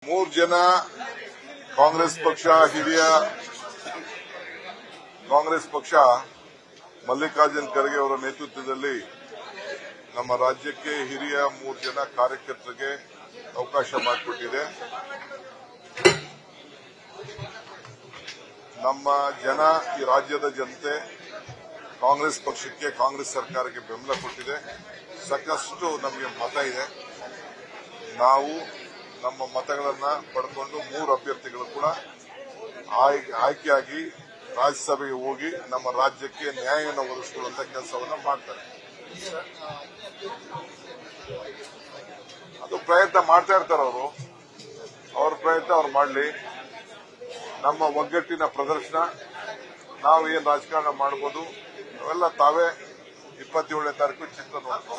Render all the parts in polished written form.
ಮೂರು ಜನ ಕಾಂಗ್ರೆಸ್ ಪಕ್ಷ ಹಿರಿಯ ಕಾಂಗ್ರೆಸ್ ಪಕ್ಷ ಮಲ್ಲಿಕಾರ್ಜುನ್ ಖರ್ಗೆ ಅವರ ನೇತೃತ್ವದಲ್ಲಿ ನಮ್ಮ ರಾಜ್ಯಕ್ಕೆ ಹಿರಿಯ ಮೂರು ಜನ ಕಾರ್ಯಕರ್ತರಿಗೆ ಅವಕಾಶ ಮಾಡಿಕೊಟ್ಟಿದೆ. ನಮ್ಮ ಜನ, ಈ ರಾಜ್ಯದ ಜನತೆ ಕಾಂಗ್ರೆಸ್ ಪಕ್ಷಕ್ಕೆ, ಕಾಂಗ್ರೆಸ್ ಸರ್ಕಾರಕ್ಕೆ ಬೆಂಬಲ ಕೊಟ್ಟಿದೆ. ಸಾಕಷ್ಟು ನಮಗೆ ಮತ ಇದೆ. ನಾವು ನಮ್ಮ ಮತಗಳನ್ನ ಪಡ್ಕೊಂಡು ಮೂರು ಅಭ್ಯರ್ಥಿಗಳು ಕೂಡ ಆಯ್ಕೆಯಾಗಿ ರಾಜ್ಯಸಭೆಗೆ ಹೋಗಿ ನಮ್ಮ ರಾಜ್ಯಕ್ಕೆ ನ್ಯಾಯವನ್ನು ಒದಗಿಸಿಕೊಳ್ಳುವಂತ ಕೆಲಸವನ್ನ ಮಾಡ್ತಾರೆ. ಅದು ಪ್ರಯತ್ನ ಮಾಡ್ತಾ ಇರ್ತಾರೆ ಅವರು. ಅವ್ರ ಪ್ರಯತ್ನ ಅವ್ರು ಮಾಡಲಿ. ನಮ್ಮ ಒಗ್ಗಟ್ಟಿನ ಪ್ರದರ್ಶನ, ನಾವು ಏನ್ ರಾಜಕಾರಣ ಮಾಡಬಹುದು ಅವೆಲ್ಲ ತಾವೇ 27ನೇ ತಾರೀಕು ಚಿತ್ರ ನೋಡ್ತೀವಿ.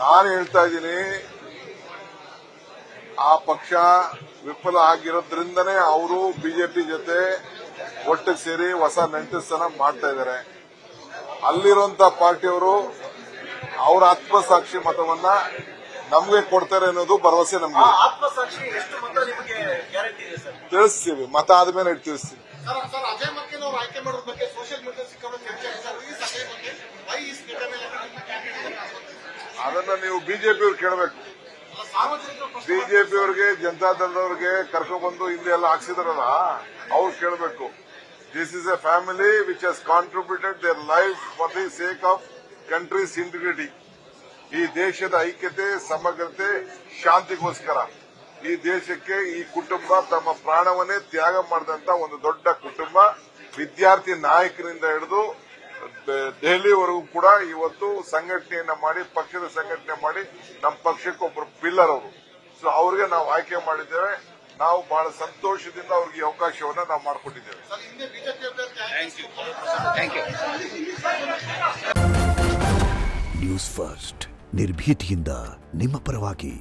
ನಾನು ಹೇಳ್ತಾ ಇದ್ದೀನಿ, ಆ ಪಕ್ಷ ವಿಫಲ ಆಗಿರೋದ್ರಿಂದನೇ ಅವರು ಬಿಜೆಪಿ ಜೊತೆ ಒಟ್ಟಿಗೆ ಸೇರಿ ಹೊಸ ನಂಟಸ್ತನ ಮಾಡ್ತಾ ಇದ್ದಾರೆ. ಅಲ್ಲಿರುವಂತ ಪಾರ್ಟಿಯವರು ಅವರ ಆತ್ಮಸಾಕ್ಷಿ ಮತವನ್ನ ನಮ್ಗೆ ಕೊಡ್ತಾರೆ ಅನ್ನೋದು ಭರವಸೆ ನಮ್ಗೆ. ತಿಳಿಸ್ತೀವಿ, ಮತ ಆದ್ಮೇಲೆ ತಿಳಿಸ್ತೀವಿ. ಅದನ್ನ ನೀವು ಬಿಜೆಪಿಯವ್ರು ಕೇಳಬೇಕು. ಬಿಜೆಪಿಯವರಿಗೆ, ಜನತಾದಳದವ್ರಿಗೆ ಕರ್ಕೊಂಡ್ಬಂದು ಹಿಂದೆ ಎಲ್ಲ ಹಾಕ್ಸಿದಾರಲ್ಲ, ಅವ್ರು ಕೇಳಬೇಕು. This is A family which has contributed their life for the sake of countries integrity. ಈ ದೇಶದ ಐಕ್ಯತೆ, ಸಮಗ್ರತೆ, ಶಾಂತಿಗೋಸ್ಕರ ಈ ದೇಶಕ್ಕೆ ಈ ಕುಟುಂಬ ತಮ್ಮ ಪ್ರಾಣವನ್ನೇ ತ್ಯಾಗ ಮಾಡಿದಂತ ಒಂದು ದೊಡ್ಡ ಕುಟುಂಬ. ವಿದ್ಯಾರ್ಥಿ ನಾಯಕರಿಂದ ಹಿಡಿದು ದೆಹಲಿವರೆಗೂ ಕೂಡ ಇವತ್ತು ಸಂಘಟನೆಯನ್ನ ಮಾಡಿ, ಪಕ್ಷದ ಸಂಘಟನೆ ಮಾಡಿ, ನಮ್ಮ ಪಕ್ಷಕ್ಕೆ ಒಬ್ಬರು ಪಿಲ್ಲರ್ ಅವರು. ಸೊ ಅವ್ರಿಗೆ ನಾವು ಆಯ್ಕೆ ಮಾಡಿದ್ದೇವೆ. ನಾವು ಬಹಳ ಸಂತೋಷದಿಂದ ಅವ್ರಿಗೆ ಈ ಅವಕಾಶವನ್ನ ನಾವು ಮಾಡಿಕೊಟ್ಟಿದ್ದೇವೆ. ನ್ಯೂಸ್ ಫಸ್ಟ್, ನಿರ್ಭೀತಿಯಿಂದ ನಿಮ್ಮ ಪರವಾಗಿ.